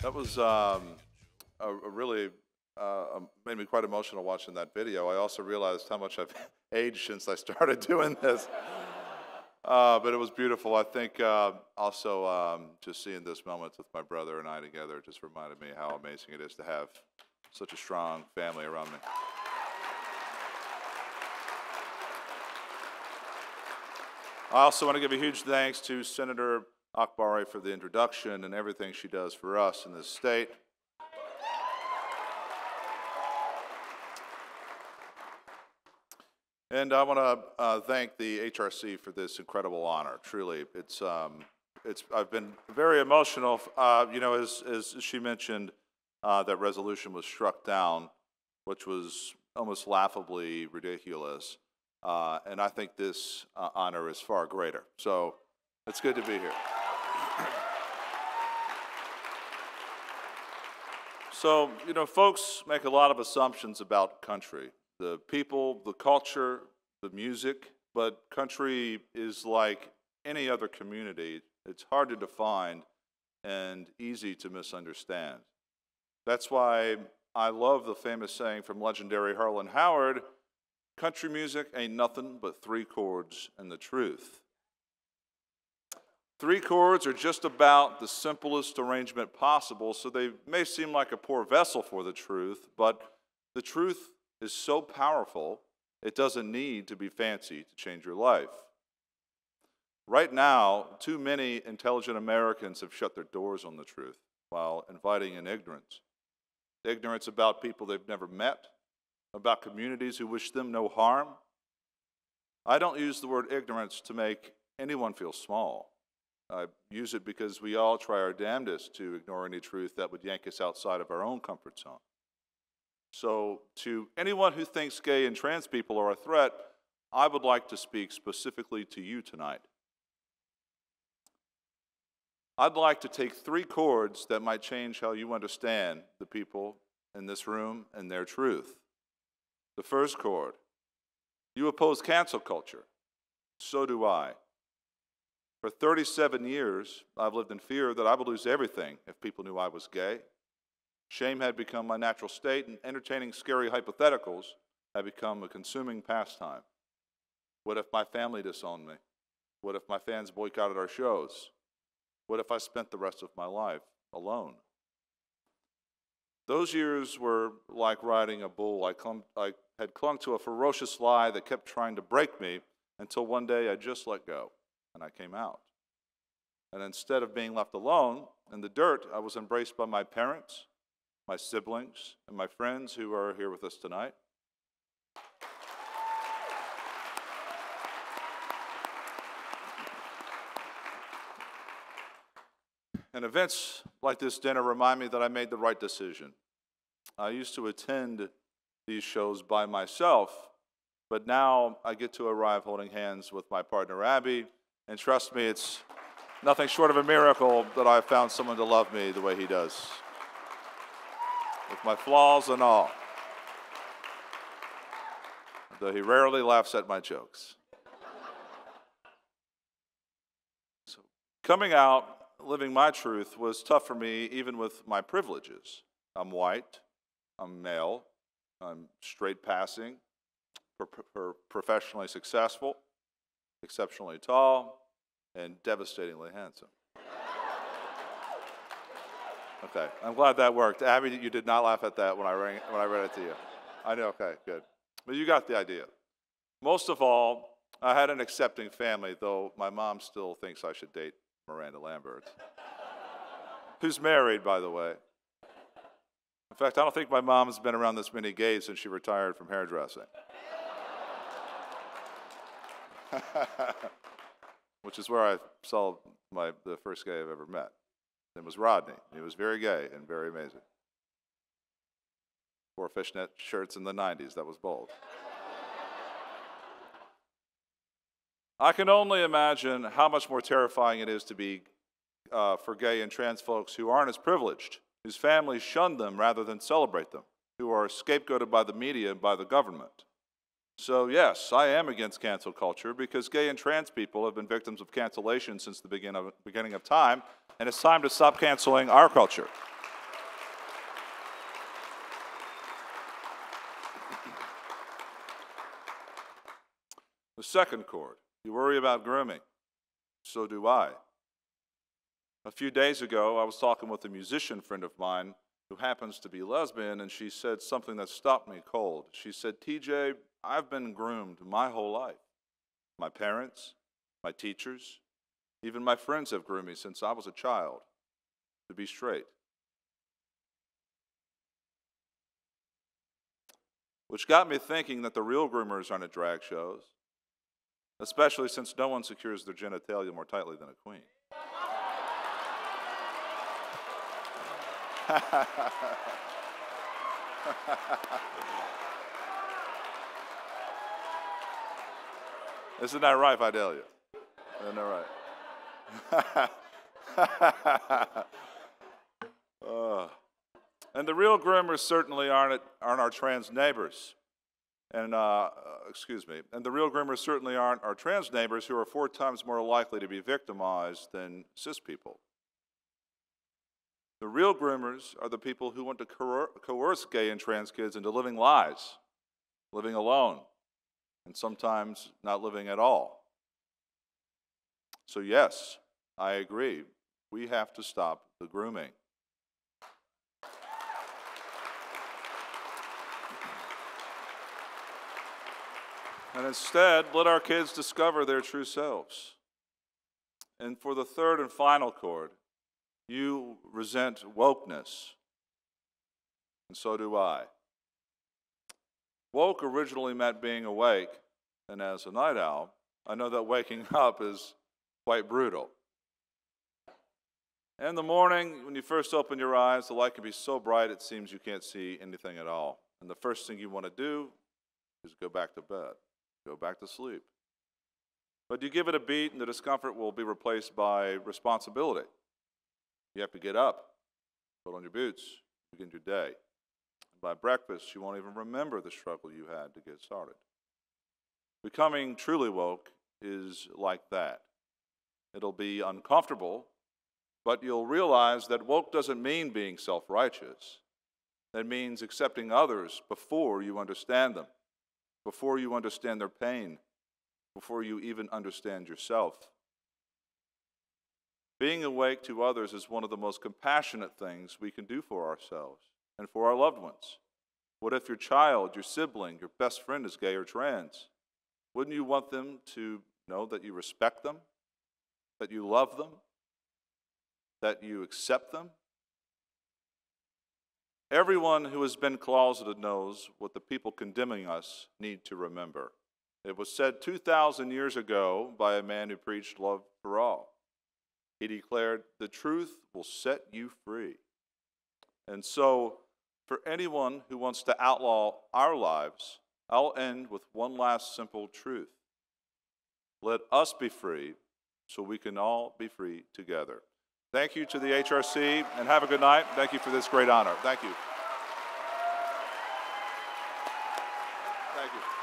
That was a really made me quite emotional watching that video. I also realized how much I've aged since I started doing this. But it was beautiful. I think also just seeing this moment with my brother and I together just reminded me how amazing it is to have such a strong family around me. I also want to give a huge thanks to Senator Akbari for the introduction and everything she does for us in this state. And I want to thank the HRC for this incredible honor. Truly, I've been very emotional. As she mentioned, that resolution was struck down, which was almost laughably ridiculous. And I think this honor is far greater. So it's good to be here. So, folks make a lot of assumptions about country. The people, the culture, the music, but country is like any other community. It's hard to define and easy to misunderstand. That's why I love the famous saying from legendary Harlan Howard, country music ain't nothing but three chords and the truth. Three chords are just about the simplest arrangement possible, so they may seem like a poor vessel for the truth, but the truth is so powerful, it doesn't need to be fancy to change your life. Right now, too many intelligent Americans have shut their doors on the truth while inviting in ignorance. Ignorance about people they've never met, about communities who wish them no harm. I don't use the word ignorance to make anyone feel small. I use it because we all try our damnedest to ignore any truth that would yank us outside of our own comfort zone. So, to anyone who thinks gay and trans people are a threat, I would like to speak specifically to you tonight. I'd like to take three chords that might change how you understand the people in this room and their truth. The first chord, you oppose cancel culture. So do I. For 37 years, I've lived in fear that I would lose everything if people knew I was gay. Shame had become my natural state, and entertaining scary hypotheticals had become a consuming pastime. What if my family disowned me? What if my fans boycotted our shows? What if I spent the rest of my life alone? Those years were like riding a bull. I had clung to a ferocious lie that kept trying to break me until one day I just let go, and I came out. And instead of being left alone in the dirt, I was embraced by my parents, my siblings, and my friends who are here with us tonight. And events like this dinner remind me that I made the right decision. I used to attend these shows by myself, but now I get to arrive holding hands with my partner, Abby, and trust me, it's nothing short of a miracle that I've found someone to love me the way he does, with my flaws and all, though he rarely laughs at my jokes. So, coming out, living my truth was tough for me, even with my privileges. I'm white, I'm male, I'm straight passing, professionally successful, exceptionally tall, and devastatingly handsome. Okay, I'm glad that worked. Abby, you did not laugh at that when I read it to you. I know, okay, good. But you got the idea. Most of all, I had an accepting family, though my mom still thinks I should date Miranda Lambert, who's married, by the way. In fact, I don't think my mom's been around this many gays since she retired from hairdressing. Which is where I saw the first gay I've ever met. His name was Rodney. He was very gay and very amazing. Wore fishnet shirts in the 90s. That was bold. I can only imagine how much more terrifying it is to be for gay and trans folks who aren't as privileged, whose families shun them rather than celebrate them, who are scapegoated by the media and by the government. So yes, I am against cancel culture because gay and trans people have been victims of cancellation since the beginning of time, and it's time to stop canceling our culture. The second chord, you worry about grooming. So do I. A few days ago, I was talking with a musician friend of mine who happens to be lesbian, and she said something that stopped me cold. She said, TJ, I've been groomed my whole life. My parents, my teachers, even my friends have groomed me since I was a child to be straight. Which got me thinking that the real groomers aren't at drag shows, especially since no one secures their genitalia more tightly than a queen. Isn't that right, Fidelia? Isn't that right? And the real groomers certainly aren't our trans neighbors. And the real groomers certainly aren't our trans neighbors, who are 4 times more likely to be victimized than cis people. The real groomers are the people who want to coerce gay and trans kids into living lies, living alone, and sometimes not living at all. So yes, I agree. We have to stop the grooming. And instead, let our kids discover their true selves. And for the third and final chord, you resent wokeness, and so do I. Woke originally meant being awake, and as a night owl, I know that waking up is quite brutal. In the morning, when you first open your eyes, the light can be so bright it seems you can't see anything at all. And the first thing you want to do is go back to bed, go back to sleep. But you give it a beat, and the discomfort will be replaced by responsibility. You have to get up, put on your boots, begin your day. By breakfast, you won't even remember the struggle you had to get started. Becoming truly woke is like that. It'll be uncomfortable, but you'll realize that woke doesn't mean being self-righteous. It means accepting others before you understand them, before you understand their pain, before you even understand yourself. Being awake to others is one of the most compassionate things we can do for ourselves and for our loved ones. What if your child, your sibling, your best friend is gay or trans? Wouldn't you want them to know that you respect them, that you love them, that you accept them? Everyone who has been closeted knows what the people condemning us need to remember. It was said 2,000 years ago by a man who preached love for all. He declared, "The truth will set you free." And so, for anyone who wants to outlaw our lives, I'll end with one last simple truth. Let us be free so we can all be free together. Thank you to the HRC, and have a good night. Thank you for this great honor. Thank you. Thank you.